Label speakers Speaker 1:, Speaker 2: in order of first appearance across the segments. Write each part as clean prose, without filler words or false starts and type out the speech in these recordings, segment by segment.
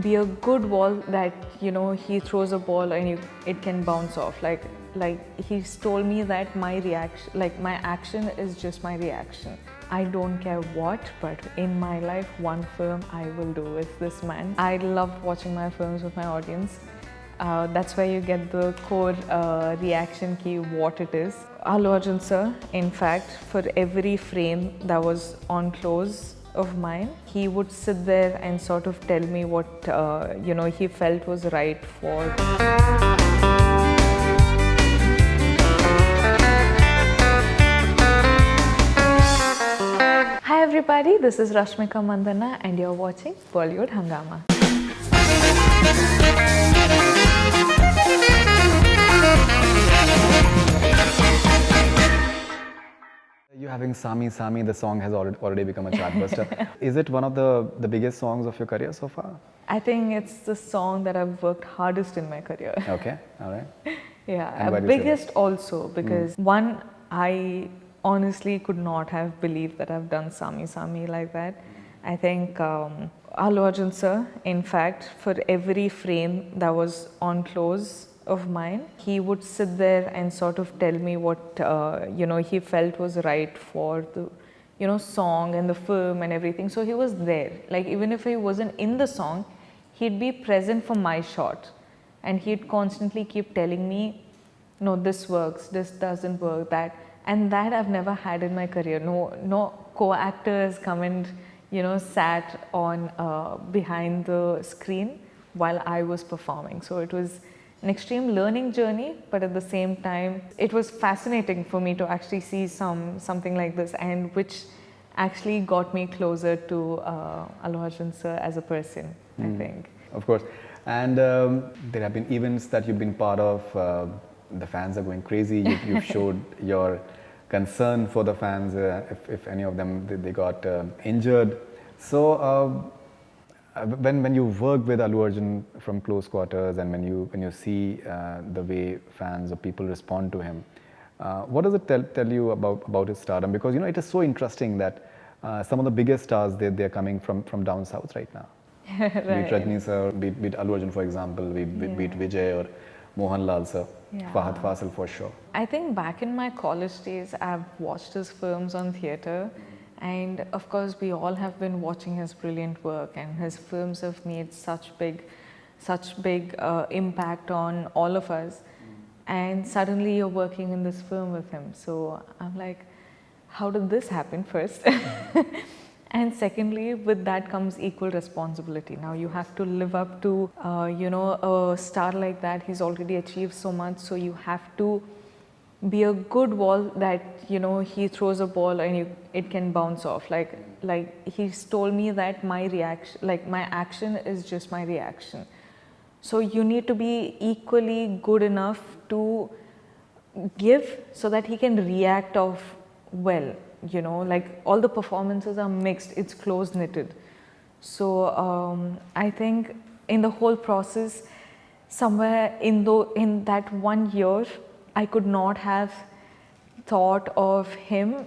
Speaker 1: be a good wall that he throws a ball and it can bounce off. Like he's told me that my reaction, like my action, is just my reaction. I don't care what, but in my life, one film I will do with this man. I love watching my films with my audience. That's where you get the core reaction key, what it is. Allu Arjun sir, in fact, for every frame that was on close of mine, he would sit there and sort of tell me what he felt was right for. Hi everybody, this is Rashmika Mandana and you're watching Bollywood Hungama.
Speaker 2: You having Sami Sami, the song has already become a chartbuster. Is it one of the biggest songs of your career so far?
Speaker 1: I think it's the song that I've worked hardest in my career.
Speaker 2: Okay, all right.
Speaker 1: Yeah, biggest also because one, I honestly could not have believed that I've done Sami Sami like that. I think Allu Arjun sir, in fact, for every frame that was on close of mine, he would sit there and sort of tell me what he felt was right for the song and the film and everything. So he was there. Like even if he wasn't in the song, he'd be present for my shot, and he'd constantly keep telling me, no, this works, this doesn't work, and that I've never had in my career. No co-actors come and sat on behind the screen while I was performing. So it was an extreme learning journey, but at the same time, it was fascinating for me to actually see something like this, and which actually got me closer to Allu Arjun sir as a person, I think.
Speaker 2: Of course. And there have been events that you've been part of. The fans are going crazy. You've showed your concern for the fans if any of them they got injured. So when you work with Allu Arjun from close quarters, and when you see the way fans or people respond to him, what does it tell you about his stardom? Because it is so interesting that some of the biggest stars they're coming from down south right now.
Speaker 1: Right.
Speaker 2: Be it Rajni sir, be it Allu Arjun, for example, be it Vijay or Mohanlal sir, Fahad Fasil for sure.
Speaker 1: I think back in my college days, I've watched his films on theatre, and of course we all have been watching his brilliant work, and his films have made such big impact on all of us. And suddenly you're working in this film with him. So I'm like, how did this happen first? And secondly, with that comes equal responsibility. Now you have to live up to, a star like that. He's already achieved so much, so you have to be a good wall that, he throws a ball and it can bounce off. Like he's told me that my reaction, like my action, is just my reaction. So you need to be equally good enough to give so that he can react off well. Like all the performances are mixed, it's close knitted. So I think in the whole process, somewhere in that 1 year, I could not have thought of him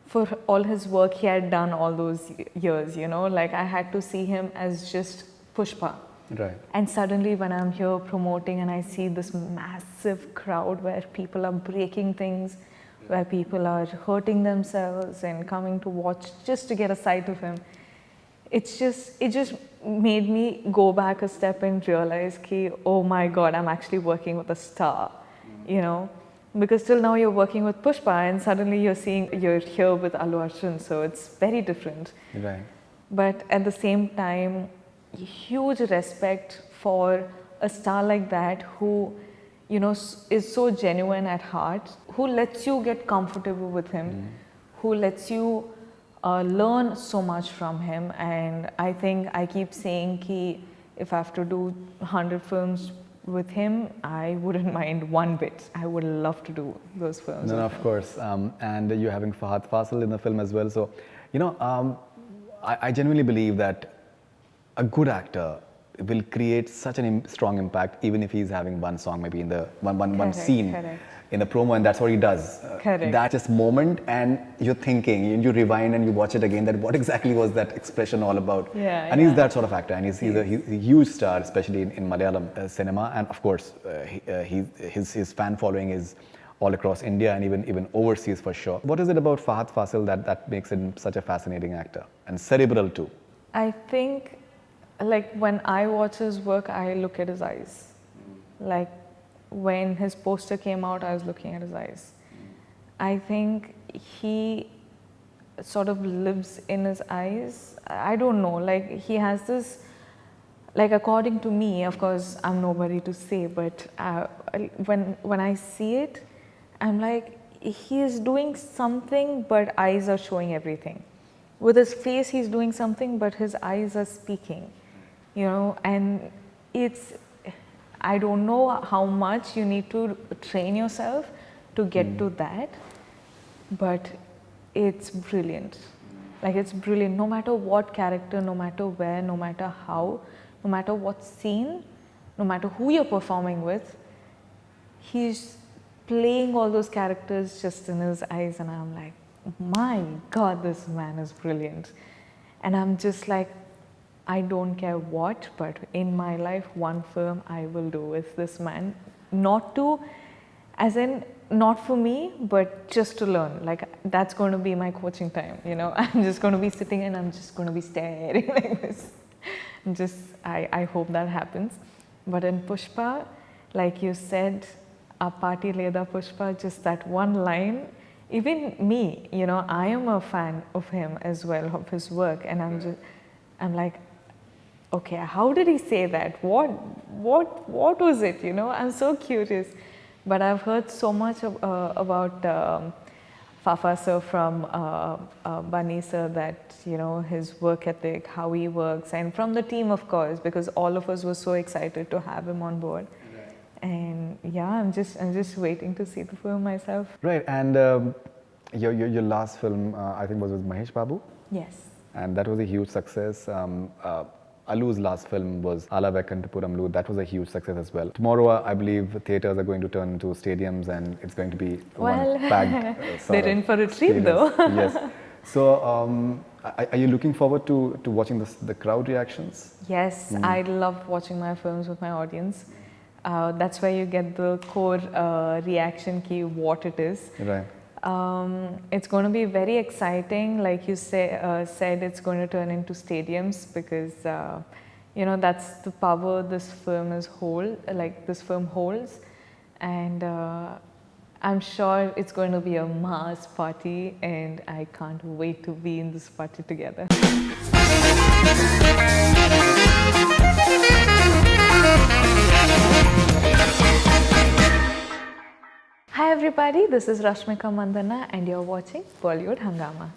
Speaker 1: for all his work he had done all those years. Like I had to see him as just Pushpa.
Speaker 2: Right.
Speaker 1: And suddenly when I'm here promoting and I see this massive crowd where people are breaking things, where people are hurting themselves and coming to watch just to get a sight of him, it just made me go back a step and realize ki, oh my God, I'm actually working with a star, because till now you're working with Pushpa and suddenly you're here with Allu Arjun, so it's very different.
Speaker 2: Right.
Speaker 1: But at the same time, huge respect for a star like that who is so genuine at heart, who lets you get comfortable with him, who lets you learn so much from him. And I think I keep saying ki if I have to do 100 films with him, I wouldn't mind one bit. I would love to do those films.
Speaker 2: No, of course. And you're having Fahad Fasil in the film as well. So, I genuinely believe that a good actor will create such an strong impact, even if he's having one song, maybe in the one
Speaker 1: Correct,
Speaker 2: scene
Speaker 1: correct.
Speaker 2: in the promo, and that's what he does.
Speaker 1: Correct.
Speaker 2: That just moment, and you're thinking, and you rewind and you watch it again, that what exactly was that expression all about?
Speaker 1: Yeah,
Speaker 2: And he's
Speaker 1: yeah.
Speaker 2: that sort of actor, and he's a huge star, especially in Malayalam cinema, and of course, his fan following is all across India and even overseas for sure. What is it about Fahad Fasil that makes him such a fascinating actor and cerebral too?
Speaker 1: I think, like, when I watch his work, I look at his eyes. Like, when his poster came out, I was looking at his eyes. I think he sort of lives in his eyes. I don't know, like, he has this, like, according to me, of course, I'm nobody to say, but when I see it, I'm like, he is doing something, but eyes are showing everything. With his face, he's doing something, but his eyes are speaking, you know, and it's, I don't know how much you need to train yourself to get to that, but it's brilliant. Like, it's brilliant, no matter what character, no matter where, no matter how, no matter what scene, no matter who you're performing with, he's playing all those characters just in his eyes, and I'm like, my God, this man is brilliant. And I'm just like, I don't care what, but in my life, one film I will do with this man. Not to, as in, not for me, but just to learn. Like, that's going to be my coaching time, you know. I'm just going to be sitting and I'm just going to be staring like this. I hope that happens. But in Pushpa, like you said, a party Leda Pushpa, just that one line, even me, you know, I am a fan of him as well, of his work, and I'm like, okay, how did he say that? What was it? You know, I'm so curious. But I've heard so much about Fafa sir from Bunny sir, that, you know, his work ethic, how he works, and from the team, of course, because all of us were so excited to have him on board. And yeah, I'm just waiting to see the film myself.
Speaker 2: Right, and your last film, I think, was with Mahesh Babu,
Speaker 1: Yes.
Speaker 2: and that was a huge success. Alu's last film was Ala Vaikantapuramlu. That was a huge success as well. Tomorrow, I believe theaters are going to turn into stadiums, and it's going to be
Speaker 1: Well,
Speaker 2: one packed.
Speaker 1: they're in for a treat, though.
Speaker 2: Yes. So, are you looking forward to watching the crowd reactions?
Speaker 1: Yes, I love watching my films with my audience. That's where you get the core reaction key, what it is.
Speaker 2: Right.
Speaker 1: It's going to be very exciting. Like you said, it's going to turn into stadiums because, you know, that's the power this film holds. And I'm sure it's going to be a mass party, and I can't wait to be in this party together. Hi everybody, this is Rashmika Mandana and you're watching Bollywood Hangama.